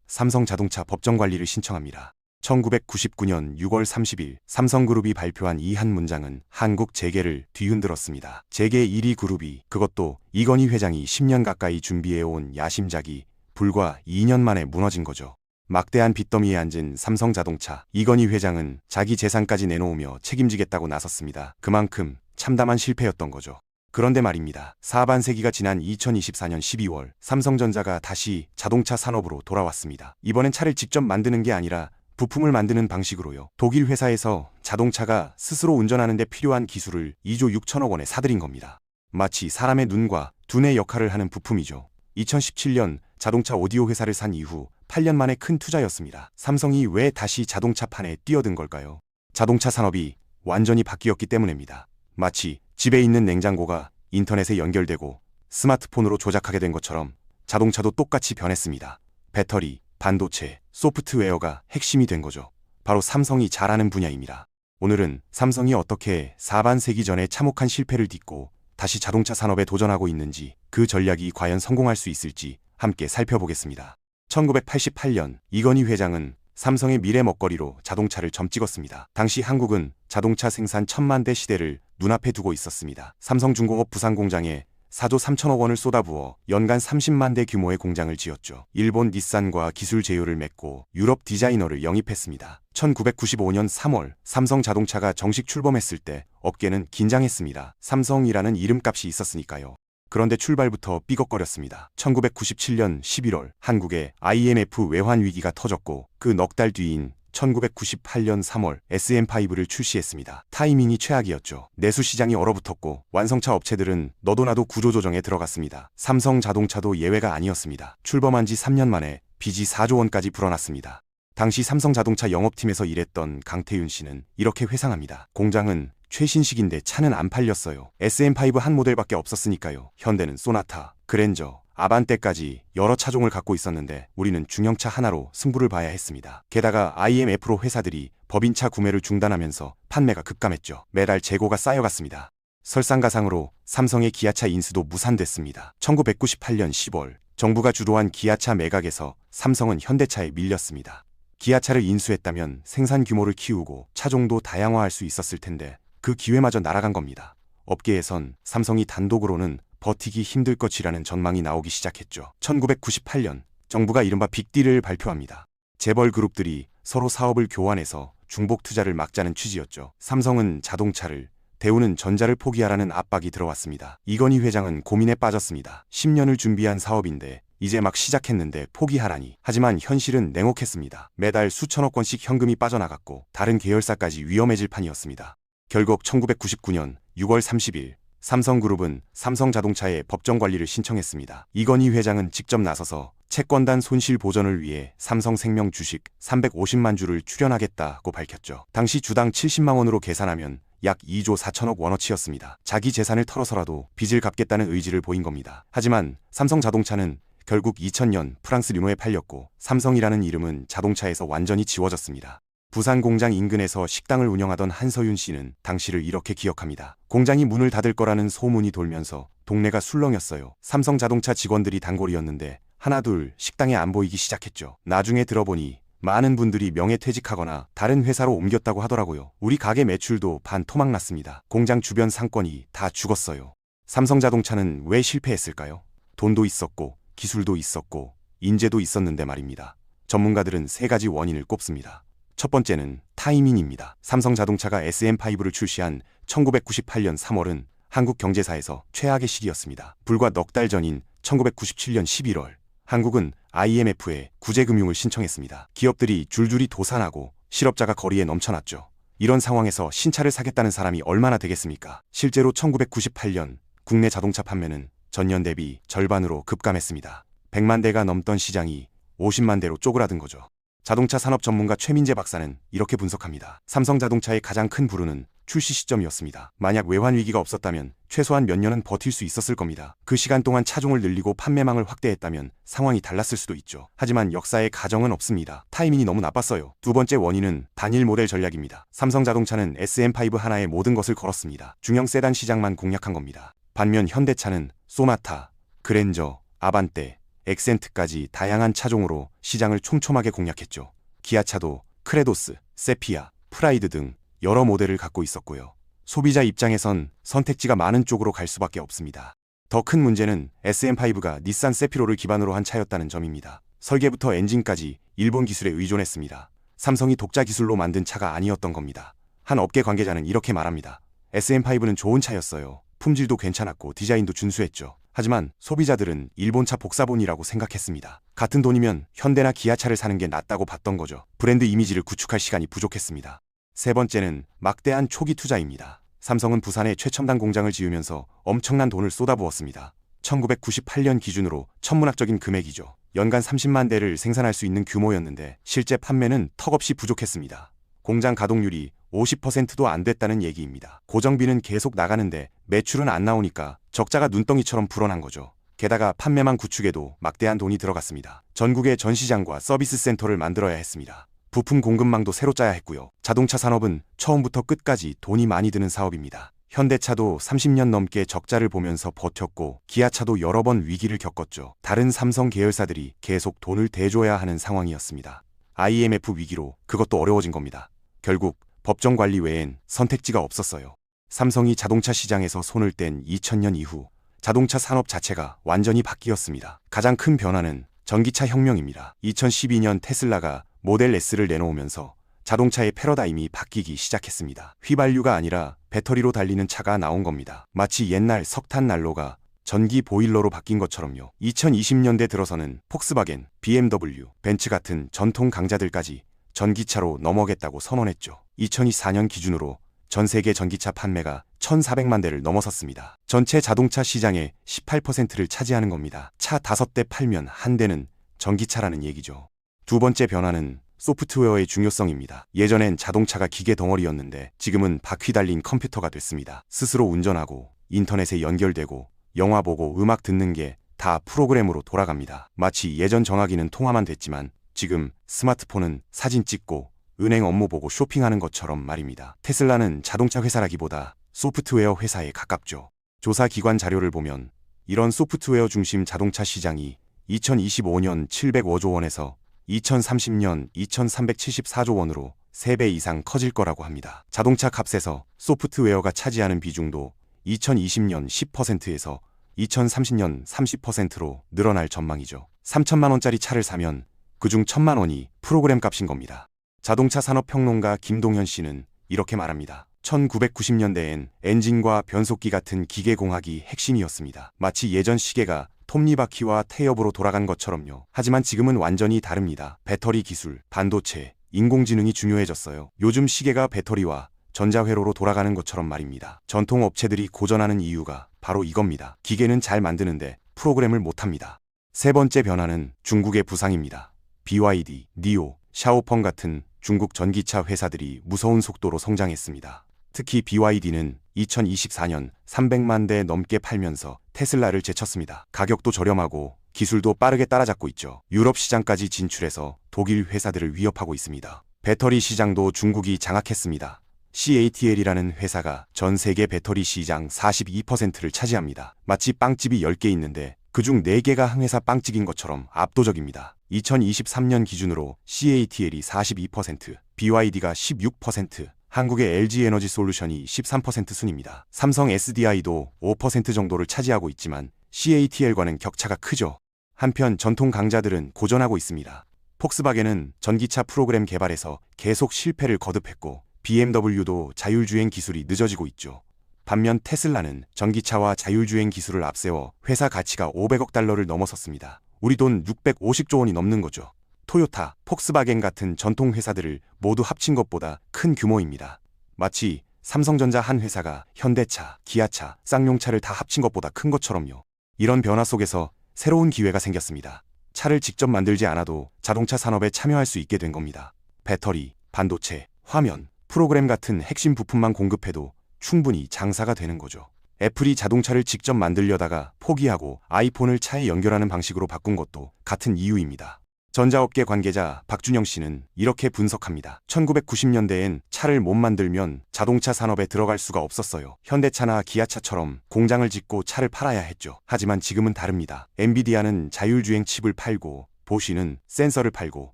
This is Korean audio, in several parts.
삼성자동차 법정관리를 신청합니다. 1999년 6월 30일 삼성그룹이 발표한 이 한 문장은 한국 재계를 뒤흔들었습니다. 재계 1위 그룹이, 그것도 이건희 회장이 10년 가까이 준비해온 야심작이 불과 2년 만에 무너진 거죠. 막대한 빚더미에 앉은 삼성자동차, 이건희 회장은 자기 재산까지 내놓으며 책임지겠다고 나섰습니다. 그만큼 참담한 실패였던 거죠. 그런데 말입니다. 사반세기가 지난 2024년 12월 삼성전자가 다시 자동차 산업으로 돌아왔습니다. 이번엔 차를 직접 만드는 게 아니라 부품을 만드는 방식으로요. 독일 회사에서 자동차가 스스로 운전하는 데 필요한 기술을 2조 6천억 원에 사들인 겁니다. 마치 사람의 눈과 두뇌 역할을 하는 부품이죠. 2017년 자동차 오디오 회사를 산 이후 8년 만에 큰 투자였습니다. 삼성이 왜 다시 자동차판에 뛰어든 걸까요? 자동차 산업이 완전히 바뀌었기 때문입니다. 마치 집에 있는 냉장고가 인터넷에 연결되고 스마트폰으로 조작하게 된 것처럼 자동차도 똑같이 변했습니다. 배터리, 반도체, 소프트웨어가 핵심이 된 거죠. 바로 삼성이 잘하는 분야입니다. 오늘은 삼성이 어떻게 사반세기 전에 참혹한 실패를 딛고 다시 자동차 산업에 도전하고 있는지, 그 전략이 과연 성공할 수 있을지 함께 살펴보겠습니다. 1988년 이건희 회장은 삼성의 미래 먹거리로 자동차를 점찍었습니다. 당시 한국은 자동차 생산 1000만 대 시대를 눈앞에 두고 있었습니다. 삼성중공업 부산 공장에 4조 3천억 원을 쏟아부어 연간 30만 대 규모의 공장을 지었죠. 일본 닛산과 기술 제휴를 맺고 유럽 디자이너를 영입했습니다. 1995년 3월 삼성자동차가 정식 출범했을 때 업계는 긴장했습니다. 삼성이라는 이름값이 있었으니까요. 그런데 출발부터 삐걱거렸습니다. 1997년 11월 한국에 IMF 외환 위기가 터졌고 그 넉 달 뒤인 1998년 3월 SM5를 출시했습니다. 타이밍이 최악이었죠. 내수 시장이 얼어붙었고 완성차 업체들은 너도 나도 구조조정에 들어갔습니다. 삼성자동차도 예외가 아니었습니다. 출범한 지 3년 만에 빚이 4조 원까지 불어났습니다. 당시 삼성자동차 영업팀에서 일했던 강태윤 씨는 이렇게 회상합니다. 공장은 최신식인데 차는 안 팔렸어요. SM5 한 모델밖에 없었으니까요. 현대는 소나타, 그랜저, 아반떼까지 여러 차종을 갖고 있었는데 우리는 중형차 하나로 승부를 봐야 했습니다. 게다가 IMF로 회사들이 법인차 구매를 중단하면서 판매가 급감했죠. 매달 재고가 쌓여갔습니다. 설상가상으로 삼성의 기아차 인수도 무산됐습니다. 1998년 10월 정부가 주도한 기아차 매각에서 삼성은 현대차에 밀렸습니다. 기아차를 인수했다면 생산 규모를 키우고 차종도 다양화할 수 있었을 텐데 그 기회마저 날아간 겁니다. 업계에선 삼성이 단독으로는 버티기 힘들 것이라는 전망이 나오기 시작했죠. 1998년 정부가 이른바 빅딜을 발표합니다. 재벌 그룹들이 서로 사업을 교환해서 중복 투자를 막자는 취지였죠. 삼성은 자동차를, 대우는 전자를 포기하라는 압박이 들어왔습니다. 이건희 회장은 고민에 빠졌습니다. 10년을 준비한 사업인데 이제 막 시작했는데 포기하라니. 하지만 현실은 냉혹했습니다. 매달 수천억 원씩 현금이 빠져나갔고 다른 계열사까지 위험해질 판이었습니다. 결국 1999년 6월 30일 삼성그룹은 삼성자동차에 법정관리를 신청했습니다. 이건희 회장은 직접 나서서 채권단 손실 보전을 위해 삼성생명 주식 350만 주를 출연하겠다고 밝혔죠. 당시 주당 70만 원으로 계산하면 약 2조 4천억 원어치였습니다. 자기 재산을 털어서라도 빚을 갚겠다는 의지를 보인 겁니다. 하지만 삼성자동차는 결국 2000년 프랑스 르노에 팔렸고 삼성이라는 이름은 자동차에서 완전히 지워졌습니다. 부산 공장 인근에서 식당을 운영하던 한서윤 씨는 당시를 이렇게 기억합니다. 공장이 문을 닫을 거라는 소문이 돌면서 동네가 술렁였어요. 삼성자동차 직원들이 단골이었는데 하나둘 식당에 안 보이기 시작했죠. 나중에 들어보니 많은 분들이 명예퇴직하거나 다른 회사로 옮겼다고 하더라고요. 우리 가게 매출도 반 토막 났습니다. 공장 주변 상권이 다 죽었어요. 삼성자동차는 왜 실패했을까요? 돈도 있었고 기술도 있었고 인재도 있었는데 말입니다. 전문가들은 세 가지 원인을 꼽습니다. 첫 번째는 타이밍입니다. 삼성자동차가 SM5를 출시한 1998년 3월은 한국 경제사에서 최악의 시기였습니다. 불과 넉 달 전인 1997년 11월 한국은 IMF에 구제금융을 신청했습니다. 기업들이 줄줄이 도산하고 실업자가 거리에 넘쳐났죠. 이런 상황에서 신차를 사겠다는 사람이 얼마나 되겠습니까? 실제로 1998년 국내 자동차 판매는 전년 대비 절반으로 급감했습니다. 100만 대가 넘던 시장이 50만 대로 쪼그라든 거죠. 자동차 산업 전문가 최민재 박사는 이렇게 분석합니다. 삼성자동차의 가장 큰 불운은 출시 시점이었습니다. 만약 외환 위기가 없었다면 최소한 몇 년은 버틸 수 있었을 겁니다. 그 시간 동안 차종을 늘리고 판매망을 확대했다면 상황이 달랐을 수도 있죠. 하지만 역사의 가정은 없습니다. 타이밍이 너무 나빴어요. 두 번째 원인은 단일 모델 전략입니다. 삼성자동차는 SM5 하나에 모든 것을 걸었습니다. 중형 세단 시장만 공략한 겁니다. 반면 현대차는 소나타, 그랜저, 아반떼, 엑센트까지 다양한 차종으로 시장을 촘촘하게 공략했죠. 기아차도 크레도스, 세피아, 프라이드 등 여러 모델을 갖고 있었고요. 소비자 입장에선 선택지가 많은 쪽으로 갈 수밖에 없습니다. 더 큰 문제는 SM5가 닛산 세피로를 기반으로 한 차였다는 점입니다. 설계부터 엔진까지 일본 기술에 의존했습니다. 삼성이 독자 기술로 만든 차가 아니었던 겁니다. 한 업계 관계자는 이렇게 말합니다. SM5는 좋은 차였어요. 품질도 괜찮았고 디자인도 준수했죠. 하지만 소비자들은 일본차 복사본이라고 생각했습니다. 같은 돈이면 현대나 기아차를 사는 게 낫다고 봤던 거죠. 브랜드 이미지를 구축할 시간이 부족했습니다. 세 번째는 막대한 초기 투자입니다. 삼성은 부산에 최첨단 공장을 지으면서 엄청난 돈을 쏟아부었습니다. 1998년 기준으로 천문학적인 금액이죠. 연간 30만 대를 생산할 수 있는 규모였는데 실제 판매는 턱없이 부족했습니다. 공장 가동률이 50%도 안 됐다는 얘기입니다. 고정비는 계속 나가는데 매출은 안 나오니까 적자가 눈덩이처럼 불어난 거죠. 게다가 판매망 구축에도 막대한 돈이 들어갔습니다. 전국에 전시장과 서비스 센터를 만들어야 했습니다. 부품 공급망도 새로 짜야 했고요. 자동차 산업은 처음부터 끝까지 돈이 많이 드는 사업입니다. 현대차도 30년 넘게 적자를 보면서 버텼고 기아차도 여러 번 위기를 겪었죠. 다른 삼성 계열사들이 계속 돈을 대줘야 하는 상황이었습니다. IMF 위기로 그것도 어려워진 겁니다. 결국 법정 관리 외엔 선택지가 없었어요. 삼성이 자동차 시장에서 손을 뗀 2000년 이후 자동차 산업 자체가 완전히 바뀌었습니다. 가장 큰 변화는 전기차 혁명입니다. 2012년 테슬라가 모델 S를 내놓으면서 자동차의 패러다임이 바뀌기 시작했습니다. 휘발유가 아니라 배터리로 달리는 차가 나온 겁니다. 마치 옛날 석탄 난로가 전기 보일러로 바뀐 것처럼요. 2020년대 들어서는 폭스바겐, BMW, 벤츠 같은 전통 강자들까지 전기차로 넘어겠다고 선언했죠. 2024년 기준으로 전 세계 전기차 판매가 1,400만 대를 넘어섰습니다. 전체 자동차 시장의 18%를 차지하는 겁니다. 차 5대 팔면 한 대는 전기차라는 얘기죠. 두 번째 변화는 소프트웨어의 중요성입니다. 예전엔 자동차가 기계 덩어리였는데 지금은 바퀴 달린 컴퓨터가 됐습니다. 스스로 운전하고 인터넷에 연결되고 영화 보고 음악 듣는 게 다 프로그램으로 돌아갑니다. 마치 예전 전화기는 통화만 됐지만 지금 스마트폰은 사진 찍고 은행 업무 보고 쇼핑하는 것처럼 말입니다. 테슬라는 자동차 회사라기보다 소프트웨어 회사에 가깝죠. 조사 기관 자료를 보면 이런 소프트웨어 중심 자동차 시장이 2025년 705조 원에서 2030년 2374조 원으로 3배 이상 커질 거라고 합니다. 자동차 값에서 소프트웨어가 차지하는 비중도 2020년 10%에서 2030년 30%로 늘어날 전망이죠. 3천만 원짜리 차를 사면 그중 1,000만 원이 프로그램 값인 겁니다. 자동차 산업 평론가 김동현 씨는 이렇게 말합니다. 1990년대엔 엔진과 변속기 같은 기계공학이 핵심이었습니다. 마치 예전 시계가 톱니바퀴와 태엽으로 돌아간 것처럼요. 하지만 지금은 완전히 다릅니다. 배터리 기술, 반도체, 인공지능이 중요해졌어요. 요즘 시계가 배터리와 전자회로로 돌아가는 것처럼 말입니다. 전통 업체들이 고전하는 이유가 바로 이겁니다. 기계는 잘 만드는데 프로그램을 못합니다. 세 번째 변화는 중국의 부상입니다. BYD, NIO, 샤오펑 같은 중국 전기차 회사들이 무서운 속도로 성장했습니다. 특히 BYD는 2024년 300만 대 넘게 팔면서 테슬라를 제쳤습니다. 가격도 저렴하고 기술도 빠르게 따라잡고 있죠. 유럽 시장까지 진출해서 독일 회사들을 위협하고 있습니다. 배터리 시장도 중국이 장악했습니다. CATL이라는 회사가 전 세계 배터리 시장 42%를 차지합니다. 마치 빵집이 10개 있는데 그중 4개가 한 회사 빵집인 것처럼 압도적입니다. 2023년 기준으로 CATL이 42%, BYD가 16%, 한국의 LG에너지솔루션이 13% 순입니다. 삼성 SDI도 5% 정도를 차지하고 있지만 CATL과는 격차가 크죠. 한편 전통 강자들은 고전하고 있습니다. 폭스바겐은 전기차 프로그램 개발에서 계속 실패를 거듭했고 BMW도 자율주행 기술이 늦어지고 있죠. 반면 테슬라는 전기차와 자율주행 기술을 앞세워 회사 가치가 500억 달러를 넘어섰습니다. 우리 돈 650조 원이 넘는 거죠. 토요타, 폭스바겐 같은 전통 회사들을 모두 합친 것보다 큰 규모입니다. 마치 삼성전자 한 회사가 현대차, 기아차, 쌍용차를 다 합친 것보다 큰 것처럼요. 이런 변화 속에서 새로운 기회가 생겼습니다. 차를 직접 만들지 않아도 자동차 산업에 참여할 수 있게 된 겁니다. 배터리, 반도체, 화면, 프로그램 같은 핵심 부품만 공급해도 충분히 장사가 되는 거죠. 애플이 자동차를 직접 만들려다가 포기하고 아이폰을 차에 연결하는 방식으로 바꾼 것도 같은 이유입니다. 전자업계 관계자 박준영 씨는 이렇게 분석합니다. 1990년대엔 차를 못 만들면 자동차 산업에 들어갈 수가 없었어요. 현대차나 기아차처럼 공장을 짓고 차를 팔아야 했죠. 하지만 지금은 다릅니다. 엔비디아는 자율주행 칩을 팔고, 보쉬는 센서를 팔고,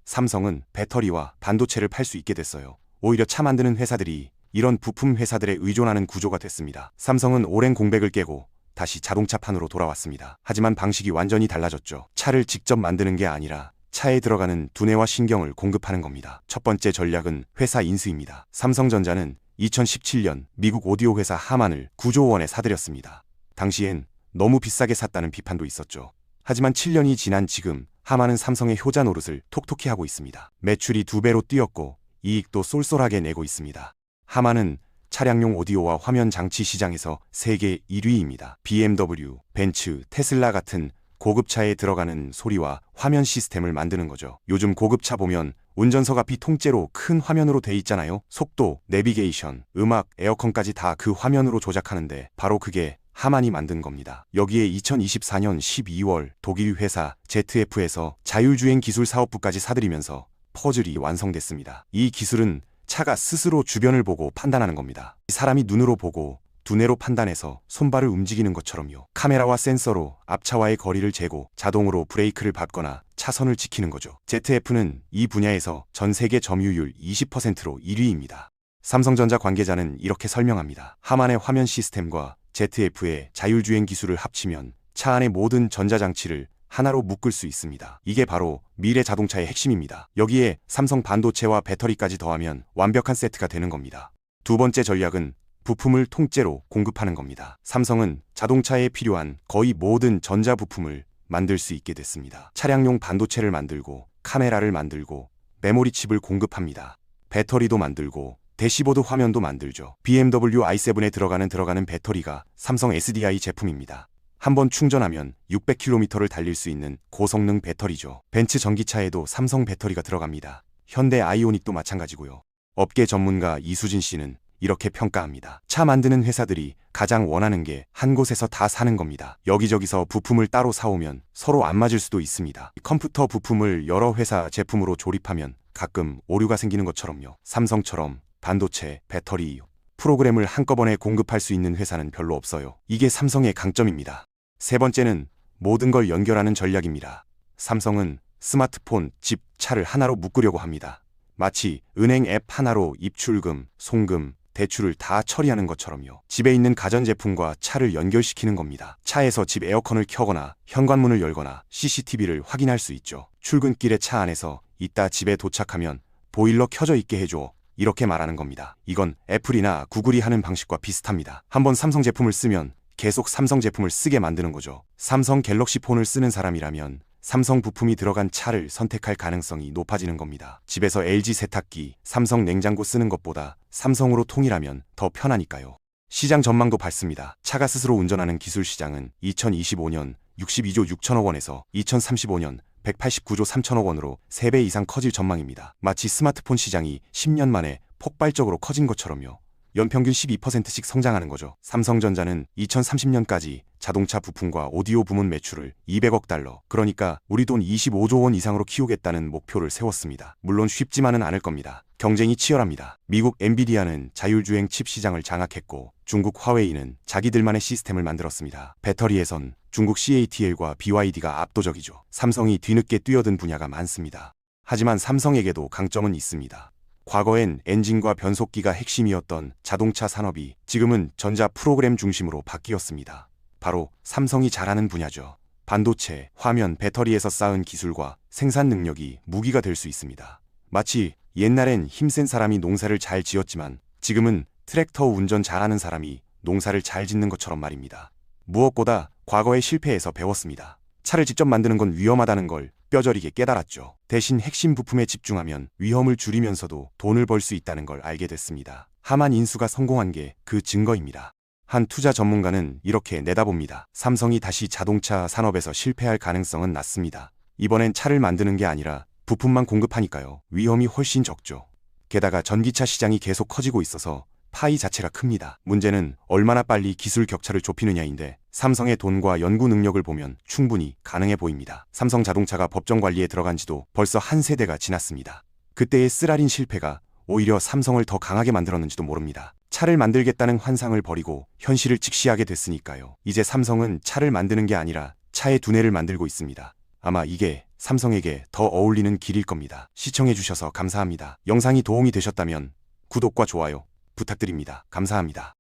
삼성은 배터리와 반도체를 팔 수 있게 됐어요. 오히려 차 만드는 회사들이 이런 부품 회사들에 의존하는 구조가 됐습니다. 삼성은 오랜 공백을 깨고 다시 자동차판으로 돌아왔습니다. 하지만 방식이 완전히 달라졌죠. 차를 직접 만드는 게 아니라 차에 들어가는 두뇌와 신경을 공급하는 겁니다. 첫 번째 전략은 회사 인수입니다. 삼성전자는 2017년 미국 오디오 회사 하만을 9조 원에 사들였습니다. 당시엔 너무 비싸게 샀다는 비판도 있었죠. 하지만 7년이 지난 지금 하만은 삼성의 효자 노릇을 톡톡히 하고 있습니다. 매출이 2배로 뛰었고 이익도 쏠쏠하게 내고 있습니다. 하만은 차량용 오디오와 화면 장치 시장에서 세계 1위입니다. BMW, 벤츠, 테슬라 같은 고급차에 들어가는 소리와 화면 시스템을 만드는 거죠. 요즘 고급차 보면 운전석 앞이 통째로 큰 화면으로 돼 있잖아요. 속도, 내비게이션, 음악, 에어컨까지 다 그 화면으로 조작하는데 바로 그게 하만이 만든 겁니다. 여기에 2024년 12월 독일 회사 ZF에서 자율주행 기술 사업부까지 사들이면서 퍼즐이 완성됐습니다. 이 기술은 차가 스스로 주변을 보고 판단하는 겁니다. 사람이 눈으로 보고 두뇌로 판단해서 손발을 움직이는 것처럼요. 카메라와 센서로 앞차와의 거리를 재고 자동으로 브레이크를 밟거나 차선을 지키는 거죠. ZF는 이 분야에서 전 세계 점유율 20%로 1위입니다. 삼성전자 관계자는 이렇게 설명합니다. 하만의 화면 시스템과 ZF의 자율주행 기술을 합치면 차 안의 모든 전자장치를 하나로 묶을 수 있습니다. 이게 바로 미래 자동차의 핵심입니다. 여기에 삼성 반도체와 배터리까지 더하면 완벽한 세트가 되는 겁니다. 두 번째 전략은 부품을 통째로 공급하는 겁니다. 삼성은 자동차에 필요한 거의 모든 전자 부품을 만들 수 있게 됐습니다. 차량용 반도체를 만들고, 카메라를 만들고, 메모리 칩을 공급합니다. 배터리도 만들고, 대시보드 화면도 만들죠. BMW i7에 들어가는 배터리가 삼성 SDI 제품입니다. 한번 충전하면 600km를 달릴 수 있는 고성능 배터리죠. 벤츠 전기차에도 삼성 배터리가 들어갑니다. 현대 아이오닉도 마찬가지고요. 업계 전문가 이수진 씨는 이렇게 평가합니다. 차 만드는 회사들이 가장 원하는 게 한 곳에서 다 사는 겁니다. 여기저기서 부품을 따로 사오면 서로 안 맞을 수도 있습니다. 컴퓨터 부품을 여러 회사 제품으로 조립하면 가끔 오류가 생기는 것처럼요. 삼성처럼 반도체, 배터리, 프로그램을 한꺼번에 공급할 수 있는 회사는 별로 없어요. 이게 삼성의 강점입니다. 세 번째는 모든 걸 연결하는 전략입니다. 삼성은 스마트폰, 집, 차를 하나로 묶으려고 합니다. 마치 은행 앱 하나로 입출금, 송금, 대출을 다 처리하는 것처럼요. 집에 있는 가전제품과 차를 연결시키는 겁니다. 차에서 집 에어컨을 켜거나 현관문을 열거나 CCTV를 확인할 수 있죠. 출근길에 차 안에서 이따 집에 도착하면 보일러 켜져 있게 해줘. 이렇게 말하는 겁니다. 이건 애플이나 구글이 하는 방식과 비슷합니다. 한번 삼성 제품을 쓰면 계속 삼성 제품을 쓰게 만드는 거죠. 삼성 갤럭시 폰을 쓰는 사람이라면 삼성 부품이 들어간 차를 선택할 가능성이 높아지는 겁니다. 집에서 LG 세탁기, 삼성 냉장고 쓰는 것보다 삼성으로 통일하면 더 편하니까요. 시장 전망도 밝습니다. 차가 스스로 운전하는 기술 시장은 2025년 62조 6천억 원에서 2035년 189조 3천억 원으로 3배 이상 커질 전망입니다. 마치 스마트폰 시장이 10년 만에 폭발적으로 커진 것처럼요. 연평균 12%씩 성장하는 거죠. 삼성전자는 2030년까지 자동차 부품과 오디오 부문 매출을 200억 달러, 그러니까 우리 돈 25조 원 이상으로 키우겠다는 목표를 세웠습니다. 물론 쉽지만은 않을 겁니다. 경쟁이 치열합니다. 미국 엔비디아는 자율주행 칩 시장을 장악했고 중국 화웨이는 자기들만의 시스템을 만들었습니다. 배터리에선 중국 CATL과 BYD가 압도적이죠. 삼성이 뒤늦게 뛰어든 분야가 많습니다. 하지만 삼성에게도 강점은 있습니다. 과거엔 엔진과 변속기가 핵심이었던 자동차 산업이 지금은 전자 프로그램 중심으로 바뀌었습니다. 바로 삼성이 잘하는 분야죠. 반도체, 화면, 배터리에서 쌓은 기술과 생산 능력이 무기가 될 수 있습니다. 마치 옛날엔 힘센 사람이 농사를 잘 지었지만 지금은 트랙터 운전 잘하는 사람이 농사를 잘 짓는 것처럼 말입니다. 무엇보다 과거의 실패에서 배웠습니다. 차를 직접 만드는 건 위험하다는 걸 뼈저리게 깨달았죠. 대신 핵심 부품에 집중하면 위험을 줄이면서도 돈을 벌 수 있다는 걸 알게 됐습니다. 하만 인수가 성공한 게 그 증거입니다. 한 투자 전문가는 이렇게 내다봅니다. 삼성이 다시 자동차 산업에서 실패할 가능성은 낮습니다. 이번엔 차를 만드는 게 아니라 부품만 공급하니까요. 위험이 훨씬 적죠. 게다가 전기차 시장이 계속 커지고 있어서 파이 자체가 큽니다. 문제는 얼마나 빨리 기술 격차를 좁히느냐인데 삼성의 돈과 연구 능력을 보면 충분히 가능해 보입니다. 삼성 자동차가 법정 관리에 들어간 지도 벌써 한 세대가 지났습니다. 그때의 쓰라린 실패가 오히려 삼성을 더 강하게 만들었는지도 모릅니다. 차를 만들겠다는 환상을 버리고 현실을 직시하게 됐으니까요. 이제 삼성은 차를 만드는 게 아니라 차의 두뇌를 만들고 있습니다. 아마 이게 삼성에게 더 어울리는 길일 겁니다. 시청해주셔서 감사합니다. 영상이 도움이 되셨다면 구독과 좋아요 부탁드립니다. 감사합니다.